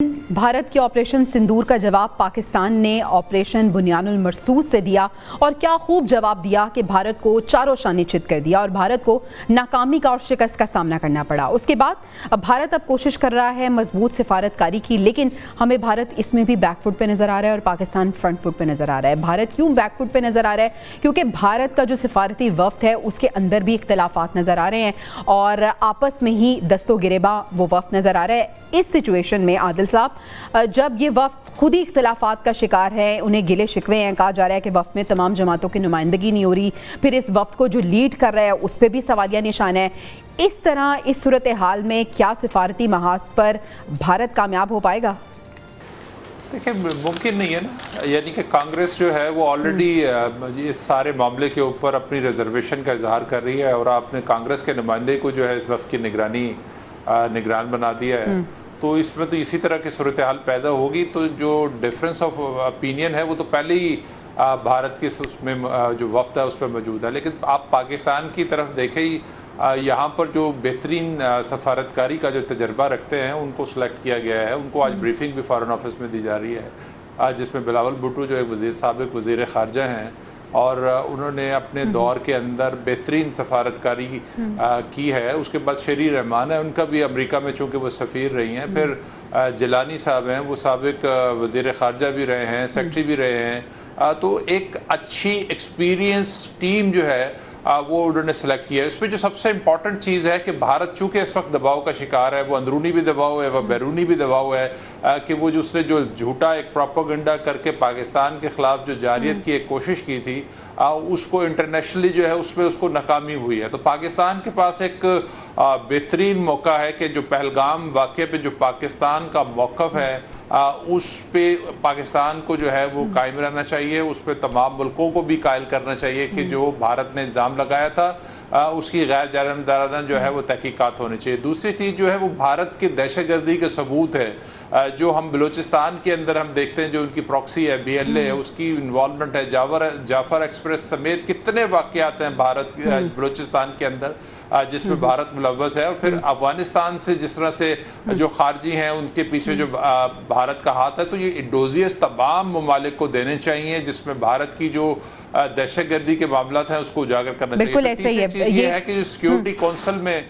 भारत के ऑपरेशन सिंदूर का जवाब पाकिस्तान ने ऑपरेशन बुनियानुल मरसूस से दिया और क्या खूब जवाब दिया कि भारत को चारों शाने चित कर दिया और भारत को नाकामी का और शिकस्त का सामना करना पड़ा। उसके बाद अब भारत कोशिश कर रहा है मजबूत सिफारतकारी की, लेकिन हमें भारत इसमें भी बैकफुट पे नज़र आ रहा है और पाकिस्तान फ्रंट फुट पे नज़र आ रहा है। भारत क्यों बैकफुट पे नज़र आ रहा है? क्योंकि भारत का जो सिफारती वफ्द है उसके अंदर भी इख्तलाफात नज़र आ रहे हैं और आपस में ही दस्तो गिरेबा वो वफ्द नज़र आ रहा है। इस सिचुएशन में आदिल साहब, जब ये वफ्द खुद ही इख्तलाफात का शिकार है, उन्हें गिले शिकवे हैं, कहा जा रहा है कि वफ्द में तमाम जमातों की नुमाइंदगी नहीं हो रही, फिर इस वफ्द को जो लीड कर रहा है उस पर भी सवालिया निशान है। इस तरह इस सूरत हाल में क्या सिफारती महाज पर भारत कामयाब हो पाएगा? देखिए, मुमकिन नहीं है ना। यानी कि कांग्रेस जो है वो ऑलरेडी इस सारे मामले के ऊपर अपनी रिजर्वेशन का इजहार कर रही है और आपने कांग्रेस के नुमाइंदे को जो है इस वफ्द की निगरान बना दिया है। तो इसमें तो इसी तरह की सूरत हाल पैदा होगी। तो जो डिफरेंस ऑफ ओपिनियन है वो तो पहले ही भारत के उसमें जो वफ्द है उस पर मौजूद है। लेकिन आप पाकिस्तान की तरफ देखें ही, यहाँ पर जो बेहतरीन सफारतकारी का जो तजर्बा रखते हैं उनको सेलेक्ट किया गया है। उनको आज ब्रीफिंग भी फॉरेन ऑफिस में दी जा रही है, जिसमें बिलावल भुट्टो जो एक साबिक वज़ीर ख़ारजा हैं और उन्होंने अपने दौर के अंदर बेहतरीन सफारतकारी की है। उसके बाद शरी रहमान है, उनका भी अमेरिका में चूँकि वो सफ़ीर रही हैं। फिर जिलानी साहब हैं, वो साबिक वज़ीर ख़ारजा भी रहे हैं, सेक्रेटरी भी रहे हैं। तो एक अच्छी एक्सपीरियंस टीम जो है वो उन्होंने सेलेक्ट किया है। उसमें जो सबसे इम्पॉर्टेंट चीज़ है कि भारत चूँकि इस वक्त दबाव का शिकार है, वो अंदरूनी भी दबाव है, वह बैरूनी भी दबाव है कि वो जो उसने जो झूठा एक प्रोपेगेंडा करके पाकिस्तान के ख़िलाफ़ जो जारियत की एक कोशिश की थी, उसको इंटरनेशनली जो है उसमें उसको नाकामी हुई है। तो पाकिस्तान के पास एक बेहतरीन मौका है कि जो पहलगाम वाक़े पे जो पाकिस्तान का मौक़िफ़ है उस पे पाकिस्तान को जो है वो कायम रहना चाहिए। उस पर तमाम मुल्कों को भी कायल करना चाहिए कि जो भारत ने इल्ज़ाम लगाया था उसकी गैर जानबदाराना जो है वो तहकीकात होनी चाहिए। दूसरी चीज़ जो है वो भारत की दहशतगर्दी के सबूत है। जो हम बलूचिस्तान के अंदर हम देखते हैं, जो उनकी प्रॉक्सी है BLA है, उसकी इन्वॉल्वमेंट है। जाफर एक्सप्रेस समेत कितने वाक़यात हैं भारत बलूचिस्तान के अंदर जिसमें भारत मुलव्वस है। और फिर अफगानिस्तान से जिस तरह से जो खारजी हैं उनके पीछे जो भारत का हाथ है, तो ये डोजियस तमाम ममालिक को देने चाहिए जिसमें भारत की जो दहशतगर्दी के मामला हैं उसको उजागर करना चाहिए। बिल्कुल ऐसा ही है। ये है कि जो सिक्योरिटी काउंसिल में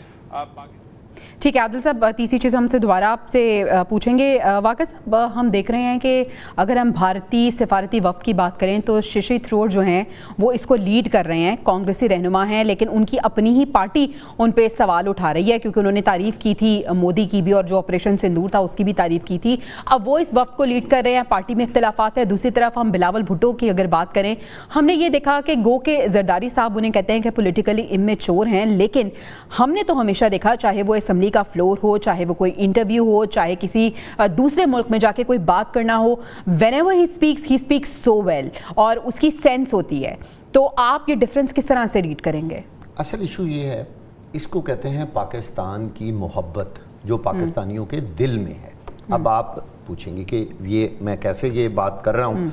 ठीक है आदिल साहब, तीसरी चीज़ हमसे दोबारा आपसे पूछेंगे। वाक़ई साहब, हम देख रहे हैं कि अगर हम भारतीय सिफारती वफ़द की बात करें तो शशि थरूर जो हैं वो इसको लीड कर रहे हैं, कांग्रेसी रहनुमा हैं, लेकिन उनकी अपनी ही पार्टी उन पे सवाल उठा रही है क्योंकि उन्होंने तारीफ़ की थी मोदी की भी और जो ऑपरेशन सिंदूर था उसकी भी तारीफ़ की थी। अब वो इस वफ़द को लीड कर रहे हैं, पार्टी में इख्तलाफात है। दूसरी तरफ हम बिलावल भुट्टो की अगर बात करें, हमने ये देखा कि गो के जरदारी साहब उन्हें कहते हैं कि पोलिटिकली इमेच्योर हैं, लेकिन हमने तो हमेशा देखा, चाहे वो असम्बली का फ्लोर हो, चाहे वो कोई इंटरव्यू हो, चाहे किसी दूसरे मुल्क में जाके कोई बात करना हो, whenever he speaks so well और उसकी सेंस होती है। तो आप ये डिफरेंस किस तरह से रीड करेंगे? असल इशू ये है, इसको कहते हैं पाकिस्तान की मोहब्बत जो पाकिस्तानियों के दिल में है। अब आप पूछेंगे कि ये मैं कैसे ये बात कर रहा हूँ।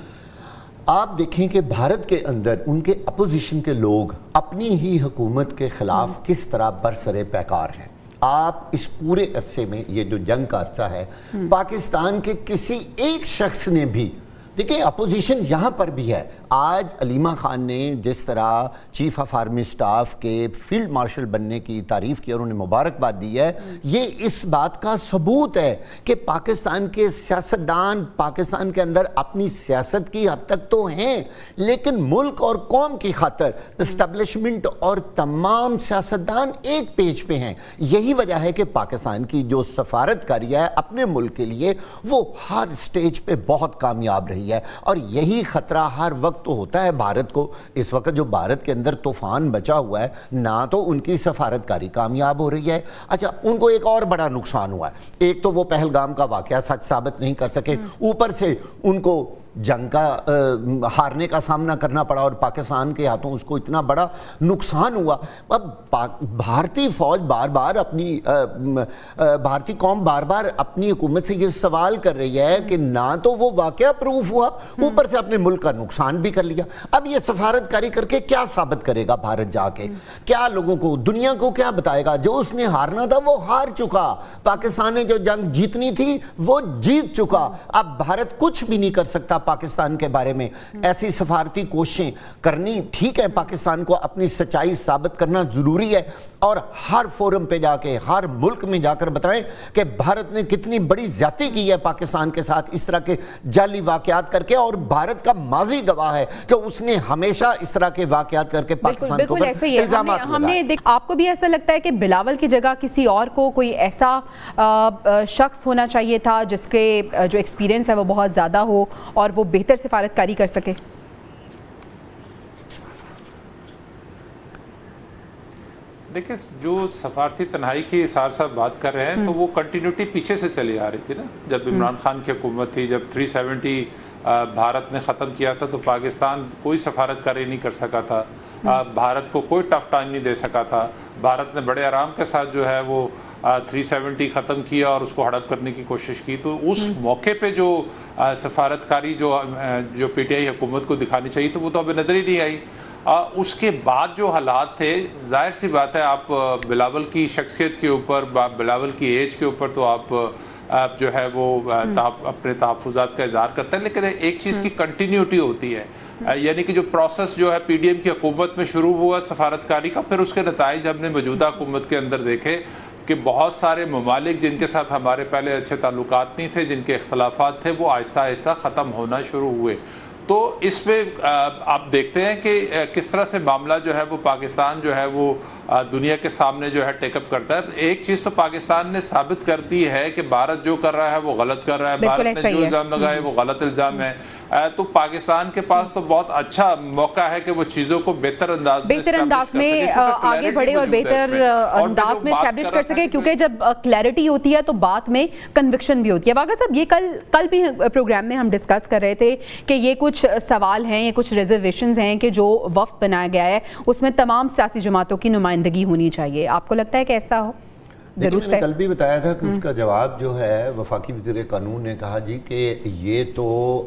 आप देखें कि भारत के अंदर उनके अपोजिशन के लोग अपनी ही हुकूमत के खिलाफ किस तरह बरसरे पैकार हैं। आप इस पूरे अरसे में, ये जो जंग का अरसा है, पाकिस्तान के किसी एक शख्स ने भी, देखिए अपोजिशन यहाँ पर भी है। आज अलीमा खान ने जिस तरह चीफ ऑफ आर्मी स्टाफ के फील्ड मार्शल बनने की तारीफ़ की और उन्हें मुबारकबाद दी है, ये इस बात का सबूत है कि पाकिस्तान के सियासतदान पाकिस्तान के अंदर अपनी सियासत की हद तक तो हैं, लेकिन मुल्क और कौम की खातर इस्टेब्लिशमेंट और तमाम सियासतदान एक पेज पे हैं। यही वजह है कि पाकिस्तान की जो सफारतकारी है अपने मुल्क के लिए, वो हर स्टेज पे बहुत कामयाब रही है। और यही खतरा हर वक्त तो होता है भारत को। इस वक्त जो भारत के अंदर तूफान बचा हुआ है, ना तो उनकी सफारतकारी कामयाब हो रही है। अच्छा, उनको एक और बड़ा नुकसान हुआ है। एक तो वो पहलगाम का वाकया सच साबित नहीं कर सके, ऊपर से उनको जंग का हारने का सामना करना पड़ा और पाकिस्तान के हाथों उसको इतना बड़ा नुकसान हुआ। अब भारतीय फौज बार बार अपनी भारतीय कौम बार बार अपनी हुकूमत से ये सवाल कर रही है कि ना तो वो वाकया प्रूफ हुआ, ऊपर से अपने मुल्क का नुकसान भी कर लिया। अब ये सफारतकारी करके क्या साबित करेगा भारत जाके? क्या लोगों को, दुनिया को क्या बताएगा? जो उसने हारना था वो हार चुका, पाकिस्तान ने जो जंग जीतनी थी वो जीत चुका। अब भारत कुछ भी नहीं कर सकता पाकिस्तान के बारे में। ऐसी सफारती कोशिशें करनी ठीक है, पाकिस्तान को अपनी सच्चाई साबित करना जरूरी है और हर फोरम पे जाके, हर मुल्क में जाकर बताएं कि भारत ने कितनी बड़ी ज्यादती की है पाकिस्तान के साथ इस तरह के जाली वाकयात करके, और भारत का माजी गवाह है कि उसने हमेशा इस तरह के वाकयात करके पाकिस्तान के ऊपर इल्जाम लगाए। आपको भी ऐसा लगता है कि बिलावल की जगह किसी और को, कोई ऐसा शख्स होना चाहिए था जिसके जो एक्सपीरियंस है वो बहुत ज़्यादा हो और वो बेहतर सिफारतकारी कर सके? देखिए, जो सफारती तन्हाई की इसार साहब बात कर रहे हैं तो वो कंटिन्यूटी पीछे से चली आ रही थी ना। जब इमरान खान की हुकूमत थी, जब 370 भारत ने ख़त्म किया था तो पाकिस्तान कोई सफारतकारी नहीं कर सका था, भारत को कोई टफ टाइम नहीं दे सका था। भारत ने बड़े आराम के साथ जो है वो 370 ख़त्म किया और उसको हड़प करने की कोशिश की। तो उस मौके पे जो सफारतकारी जो पीटीआई हुकूमत को दिखानी चाहिए तो वो तो अभी नज़र ही नहीं आई। उसके बाद जो हालात थे, जाहिर सी बात है, आप बिलावल की शख्सियत के ऊपर, बिलावल की एज के ऊपर तो आप जो है वो अपने तहफ़्फ़ुज़ात का इज़हार करते हैं, लेकिन एक चीज़ की कंटिन्यूटी होती है, यानी कि जो प्रोसेस जो है पीडीएम की हुकूमत में शुरू हुआ सफारतकारी का, फिर उसके नताइज हमने मौजूदा हुकूमत के अंदर देखे कि बहुत सारे ममालिक जिनके साथ हमारे पहले अच्छे ताल्लुकात नहीं थे, जिनके इख्तलाफात थे, वो आहिस्ता आहिस्ता ख़त्म होना शुरू हुए। तो इसमें आप देखते हैं कि किस तरह से मामला जो है वो पाकिस्तान जो है वो दुनिया के सामने जो है टेकअप करता है। एक चीज़ तो पाकिस्तान ने साबित कर दी है कि भारत जो कर रहा है वो गलत कर रहा है, भारत ने जो इल्ज़ाम लगाए वो गलत इल्ज़ाम है। तो पाकिस्तान के पास तो बहुत अच्छा मौका है कि वो चीज़ों को बेहतर अंदाज में आगे बढ़े और बेहतर अंदाज में एस्टैब्लिश कर सके, क्योंकि जब क्लैरिटी होती है तो बात में कन्विक्शन भी होती है। वागा साहब, ये कल भी प्रोग्राम में हम डिस्कस कर रहे थे कि ये कुछ सवाल हैं, ये कुछ रिजर्वेशंस हैं कि जो वफ़द बनाया गया है उसमें तमाम सियासी जमातों की नुमाइंदगी होनी चाहिए। आपको लगता है कि ऐसा हो? मैंने कल भी बताया था कि उसका जवाब जो है वफाकी वज़ीर कानून ने कहा जी कि ये तो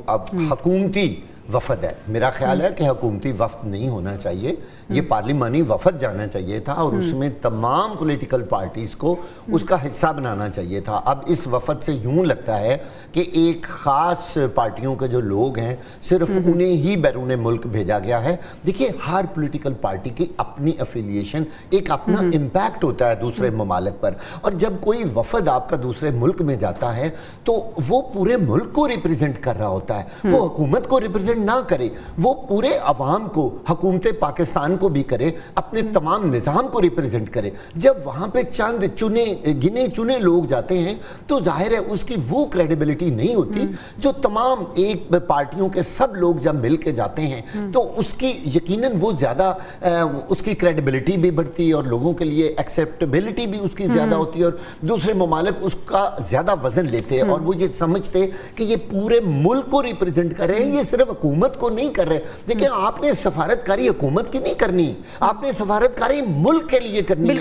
अब हुकूमती वफद है। मेरा ख्याल है कि हुकूमती वफद नहीं होना चाहिए, ये पार्लिमानी वफद जाना चाहिए था और उसमें तमाम पॉलिटिकल पार्टीज़ को उसका हिस्सा बनाना चाहिए था। अब इस वफद से यूँ लगता है कि एक ख़ास पार्टियों के जो लोग हैं सिर्फ उन्हें ही बैरून मुल्क भेजा गया है। देखिए, हर पॉलिटिकल पार्टी की अपनी एफिलिएशन, एक अपना इम्पैक्ट होता है दूसरे ममालिक पर, और जब कोई वफद आपका दूसरे मुल्क में जाता है तो वो पूरे मुल्क को रिप्रेजेंट कर रहा होता है, वो हुकूमत को रिप्रेजेंट ना करे, वो पूरे अवाम को, हुकूमत पाकिस्तान को भी करे, अपने तमाम निज़ाम को रिप्रेजेंट करे। जब वहाँ पे चंद गिने चुने लोग जाते हैं तो जाहिर है उसकी वो क्रेडिबिलिटी नहीं होती जो तमाम एक पार्टियों के सब लोग जब मिल के जाते हैं तो उसकी यकीनन वो ज़्यादा उसकी क्रेडिबिलिटी भी बढ़ती है और लोगों के लिए एक्सेप्टेबिलिटी भी उसकी ज़्यादा होती है और दूसरे ममालिक उसका ज़्यादा वजन लेते हैं और वो ये समझते कि ये पूरे मुल्क को रिप्रेजेंट कर रहे हैं, ये सिर्फ हुकूमत को नहीं कर रहे। देखिए, आपने सफारतकारी हुकूमत की नहीं करनी, आपने सफारतकारी मुल्क के लिए करनी है।